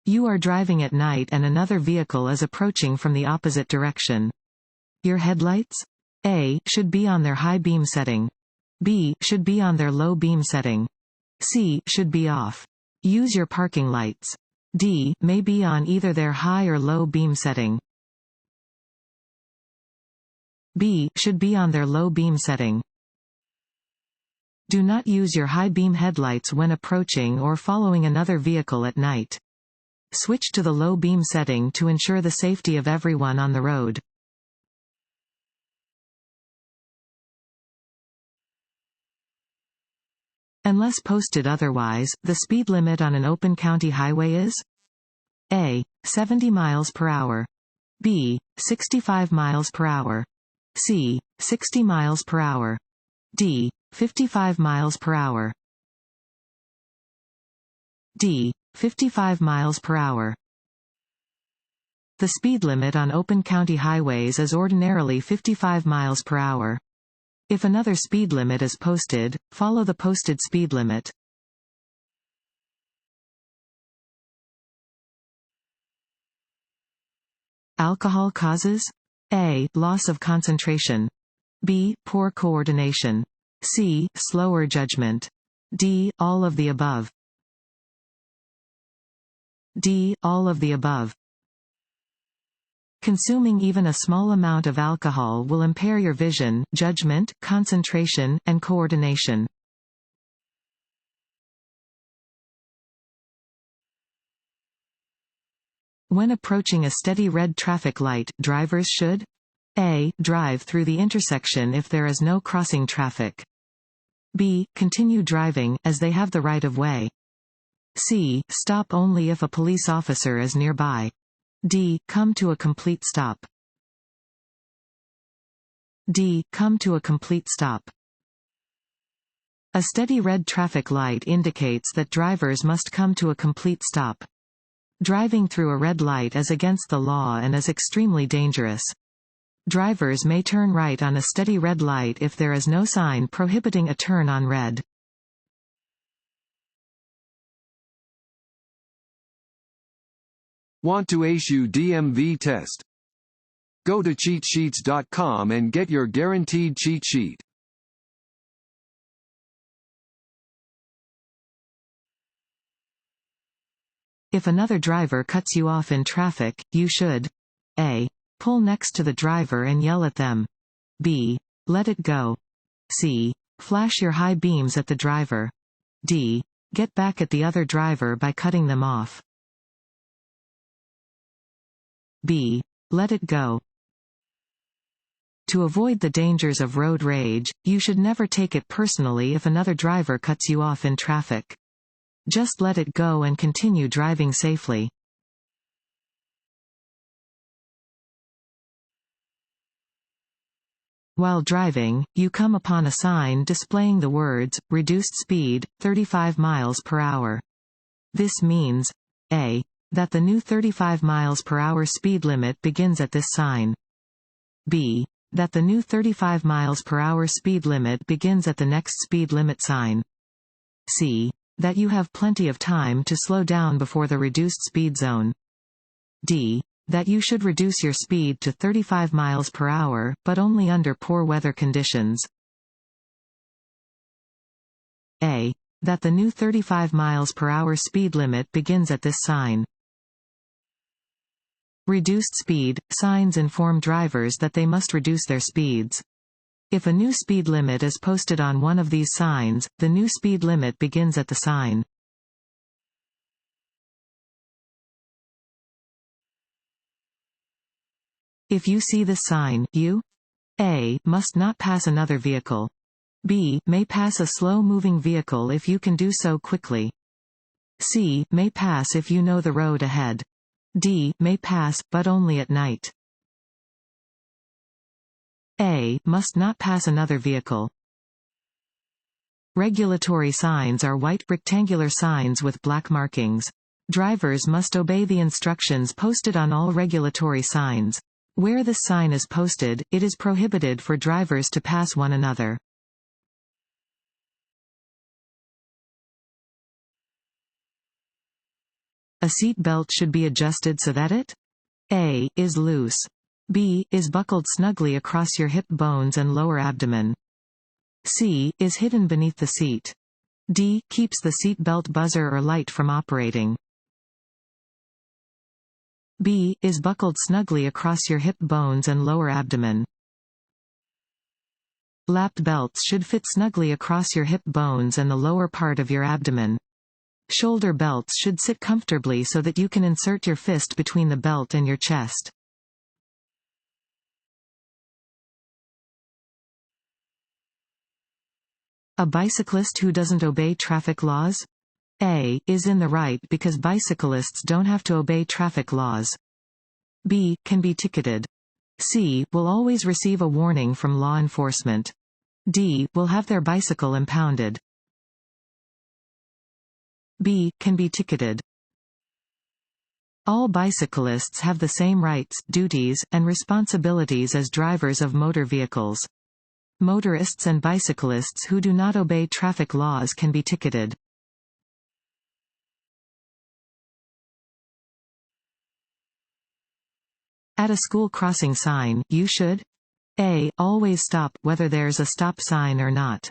You are driving at night and another vehicle is approaching from the opposite direction. Your headlights? A. Should be on their high beam setting. B. Should be on their low beam setting. C. Should be off. Use your parking lights. D. May be on either their high or low beam setting. B. Should be on their low beam setting. Do not use your high beam headlights when approaching or following another vehicle at night. Switch to the low beam setting to ensure the safety of everyone on the road. Unless posted otherwise, the speed limit on an open county highway is A. 70 miles per hour. B. 65 miles per hour. C. 60 miles per hour. D. 55 miles per hour. D. 55 miles per hour. The speed limit on open county highways is ordinarily 55 miles per hour. If another speed limit is posted, follow the posted speed limit. Alcohol causes A. Loss of concentration. B. Poor coordination. C. Slower judgment. D. All of the above. D. All of the above. Consuming even a small amount of alcohol will impair your vision, judgment, concentration, and coordination. When approaching a steady red traffic light, drivers should A. Drive through the intersection if there is no crossing traffic. B. Continue driving, as they have the right of way. C. Stop only if a police officer is nearby. D. Come to a complete stop. D. Come to a complete stop. A steady red traffic light indicates that drivers must come to a complete stop. Driving through a red light is against the law and is extremely dangerous. Drivers may turn right on a steady red light if there is no sign prohibiting a turn on red. Want to ace your DMV test? Go to cheatsheets.com and get your guaranteed cheat sheet. If another driver cuts you off in traffic, you should A. Pull next to the driver and yell at them. B. Let it go. C. Flash your high beams at the driver. D. Get back at the other driver by cutting them off. B. Let it go. To avoid the dangers of road rage, you should never take it personally if another driver cuts you off in traffic. Just let it go and continue driving safely. While driving, you come upon a sign displaying the words, "Reduced speed, 35 miles per hour." This means A. That the new 35 miles per hour speed limit begins at this sign. B. That the new 35 miles per hour speed limit begins at the next speed limit sign. C. That you have plenty of time to slow down before the reduced speed zone. D. That you should reduce your speed to 35 miles per hour, but only under poor weather conditions. A. That the new 35 miles per hour speed limit begins at this sign. Reduced speed signs inform drivers that they must reduce their speeds. If a new speed limit is posted on one of these signs, the new speed limit begins at the sign. If you see this sign, you A. Must not pass another vehicle. B. May pass a slow-moving vehicle if you can do so quickly. C. May pass if you know the road ahead. D. May pass, but only at night. A. Must not pass another vehicle. Regulatory signs are white, rectangular signs with black markings. Drivers must obey the instructions posted on all regulatory signs. Where this sign is posted, it is prohibited for drivers to pass one another. A seat belt should be adjusted so that it A. is loose. B. is buckled snugly across your hip bones and lower abdomen. C. is hidden beneath the seat. D. keeps the seat belt buzzer or light from operating. B. is buckled snugly across your hip bones and lower abdomen. Lapped belts should fit snugly across your hip bones and the lower part of your abdomen. Shoulder belts should sit comfortably so that you can insert your fist between the belt and your chest. A bicyclist who doesn't obey traffic laws? A. is in the right because bicyclists don't have to obey traffic laws. B. can be ticketed. C. will always receive a warning from law enforcement. D. will have their bicycle impounded. B. can be ticketed. All bicyclists have the same rights, duties, and responsibilities as drivers of motor vehicles. Motorists and bicyclists who do not obey traffic laws can be ticketed. At a school crossing sign, you should A. always stop, whether there's a stop sign or not.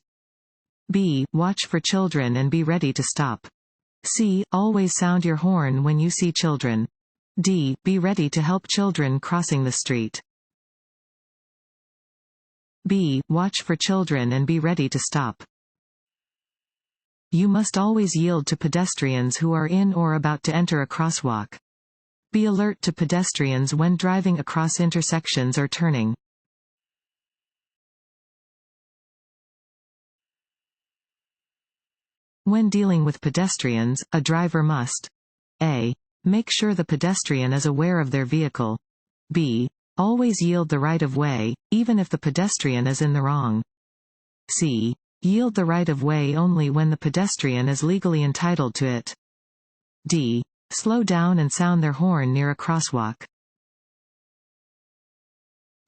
B. watch for children and be ready to stop. C. always sound your horn when you see children. D. be ready to help children crossing the street. B. watch for children and be ready to stop. You must always yield to pedestrians who are in or about to enter a crosswalk. Be alert to pedestrians when driving across intersections or turning. When dealing with pedestrians, a driver must A. make sure the pedestrian is aware of their vehicle. B. always yield the right of way, even if the pedestrian is in the wrong. C. yield the right of way only when the pedestrian is legally entitled to it. D. slow down and sound their horn near a crosswalk.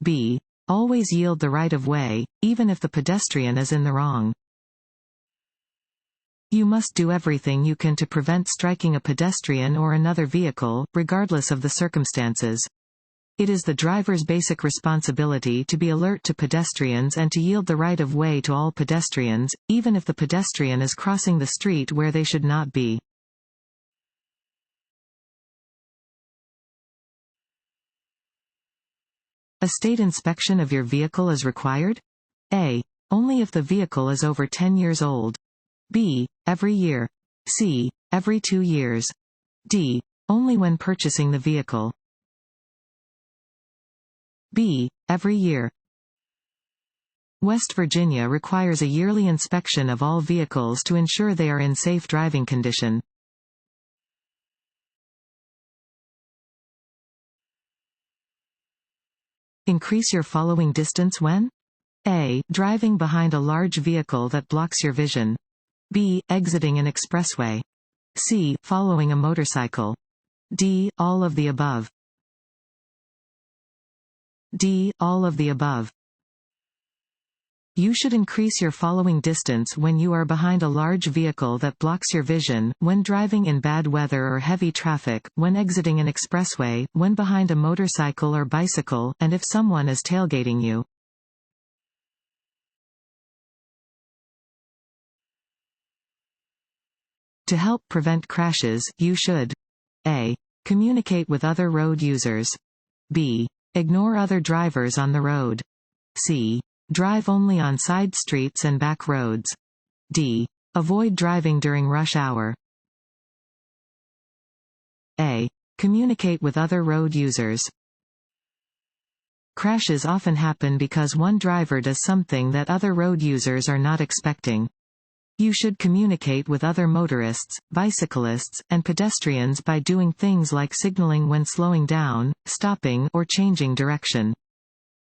B. always yield the right of way, even if the pedestrian is in the wrong. You must do everything you can to prevent striking a pedestrian or another vehicle, regardless of the circumstances. It is the driver's basic responsibility to be alert to pedestrians and to yield the right of way to all pedestrians, even if the pedestrian is crossing the street where they should not be. A state inspection of your vehicle is required? A. only if the vehicle is over 10 years old. B. every year. C. every 2 years. D. only when purchasing the vehicle. B. every year. West Virginia requires a yearly inspection of all vehicles to ensure they are in safe driving condition. Increase your following distance when A. driving behind a large vehicle that blocks your vision. B. exiting an expressway. C. following a motorcycle. D. all of the above. D. all of the above. You should increase your following distance when you are behind a large vehicle that blocks your vision, when driving in bad weather or heavy traffic, when exiting an expressway, when behind a motorcycle or bicycle, and if someone is tailgating you. To help prevent crashes, you should A. communicate with other road users. B. ignore other drivers on the road. C. drive only on side streets and back roads. D. avoid driving during rush hour. A. communicate with other road users. Crashes often happen because one driver does something that other road users are not expecting. You should communicate with other motorists, bicyclists, and pedestrians by doing things like signaling when slowing down, stopping, or changing direction.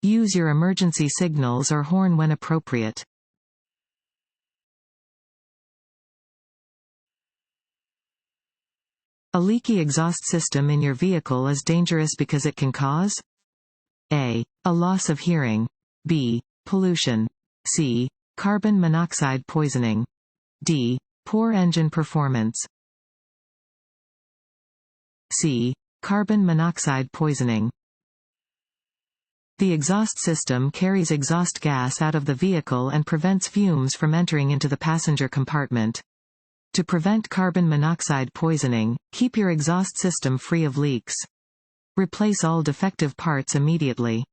Use your emergency signals or horn when appropriate. A leaky exhaust system in your vehicle is dangerous because it can cause A. a loss of hearing. B. pollution. C. carbon monoxide poisoning. D. poor engine performance. C. Carbon monoxide poisoning. The exhaust system carries exhaust gas out of the vehicle and prevents fumes from entering into the passenger compartment. To prevent carbon monoxide poisoning, keep your exhaust system free of leaks. Replace all defective parts immediately.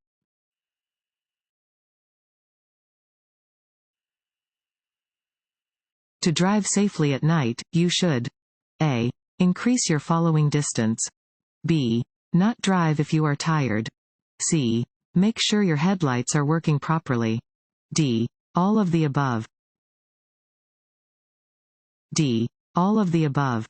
To drive safely at night, you should A. Increase your following distance. B. Not drive if you are tired. C. Make sure your headlights are working properly. D. All of the above. D. All of the above.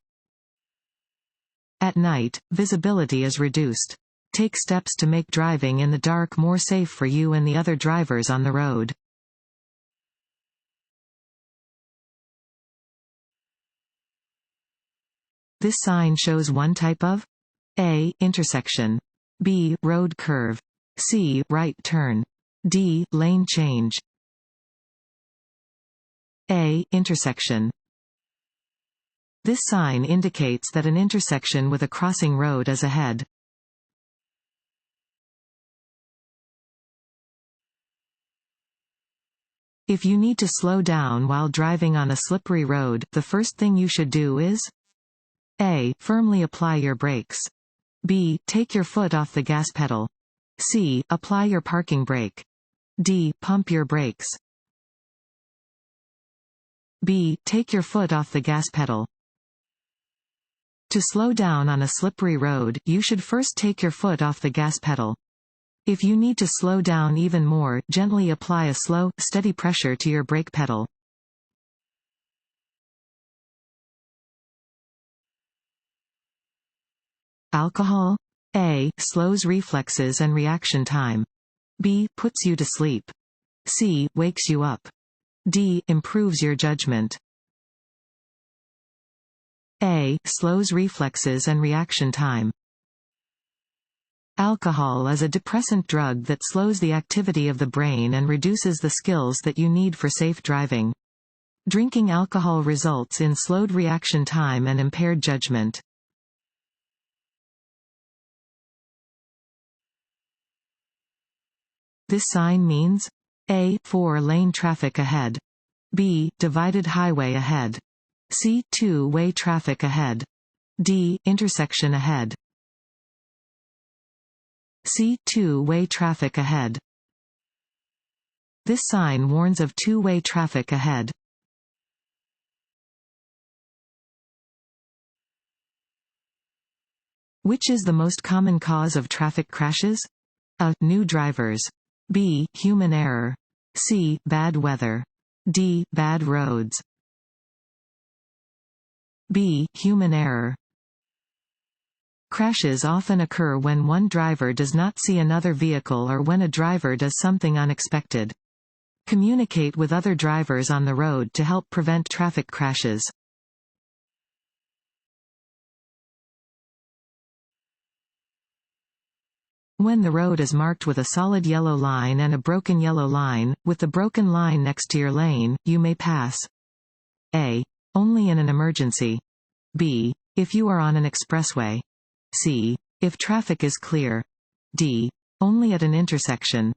At night, visibility is reduced. Take steps to make driving in the dark more safe for you and the other drivers on the road. This sign shows one type of A. Intersection. B. Road curve. C. Right turn. D. Lane change. A. Intersection. This sign indicates that an intersection with a crossing road is ahead. If you need to slow down while driving on a slippery road, the first thing you should do is A. Firmly apply your brakes. B. Take your foot off the gas pedal. C. Apply your parking brake. D. Pump your brakes. B. Take your foot off the gas pedal. To slow down on a slippery road, you should first take your foot off the gas pedal. If you need to slow down even more, gently apply a slow, steady pressure to your brake pedal. Alcohol? A. Slows reflexes and reaction time. B. Puts you to sleep. C. Wakes you up. D. Improves your judgment. A. Slows reflexes and reaction time. Alcohol is a depressant drug that slows the activity of the brain and reduces the skills that you need for safe driving. Drinking alcohol results in slowed reaction time and impaired judgment. This sign means A. 4-lane traffic ahead. B. Divided highway ahead. C. 2-way traffic ahead. D. Intersection ahead. C. 2-way traffic ahead. This sign warns of 2-way traffic ahead. Which is the most common cause of traffic crashes? A. New drivers. B. Human error. C. Bad weather. D. Bad roads. B. Human error. Crashes often occur when one driver does not see another vehicle or when a driver does something unexpected. Communicate with other drivers on the road to help prevent traffic crashes. When the road is marked with a solid yellow line and a broken yellow line, with the broken line next to your lane, you may pass. A. Only in an emergency. B. If you are on an expressway. C. If traffic is clear. D. Only at an intersection.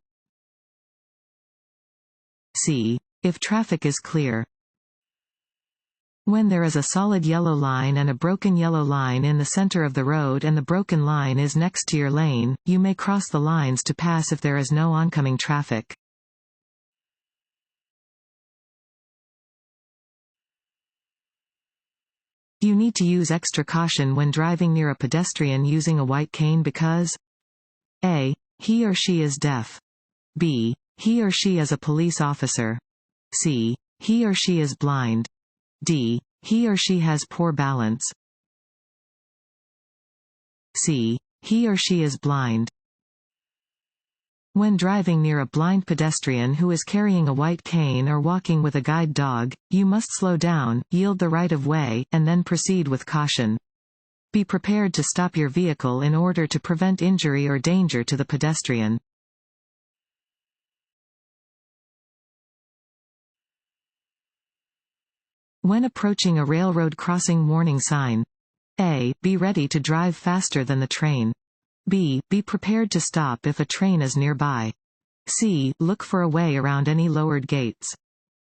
C. If traffic is clear. When there is a solid yellow line and a broken yellow line in the center of the road and the broken line is next to your lane, you may cross the lines to pass if there is no oncoming traffic. You need to use extra caution when driving near a pedestrian using a white cane because A. He or she is deaf. B. He or she is a police officer. C. He or she is blind. D. He or she has poor balance. C. He or she is blind. When driving near a blind pedestrian who is carrying a white cane or walking with a guide dog, you must slow down, yield the right of way, and then proceed with caution. Be prepared to stop your vehicle in order to prevent injury or danger to the pedestrian. When approaching a railroad crossing, warning sign. A. Be ready to drive faster than the train. B. Be prepared to stop if a train is nearby. C. Look for a way around any lowered gates.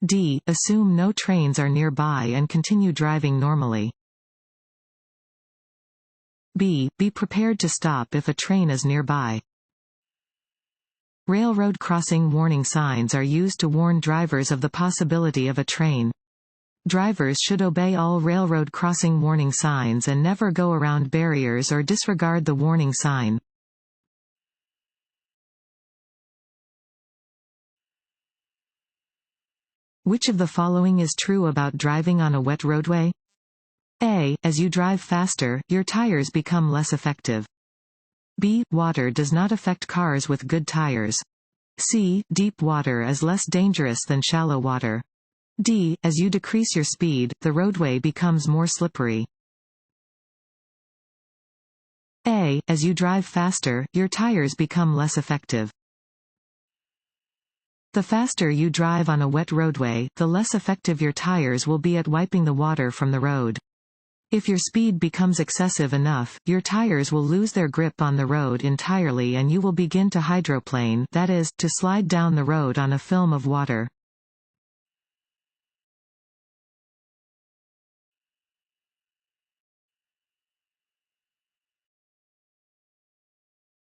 D. Assume no trains are nearby and continue driving normally. B. Be prepared to stop if a train is nearby. Railroad crossing warning signs are used to warn drivers of the possibility of a train. Drivers should obey all railroad crossing warning signs and never go around barriers or disregard the warning sign. Which of the following is true about driving on a wet roadway? A. As you drive faster, your tires become less effective. B. Water does not affect cars with good tires. C. Deep water is less dangerous than shallow water. D. As you decrease your speed, the roadway becomes more slippery. A. As you drive faster, your tires become less effective. The faster you drive on a wet roadway, the less effective your tires will be at wiping the water from the road. If your speed becomes excessive enough, your tires will lose their grip on the road entirely and you will begin to hydroplane, that is, to slide down the road on a film of water.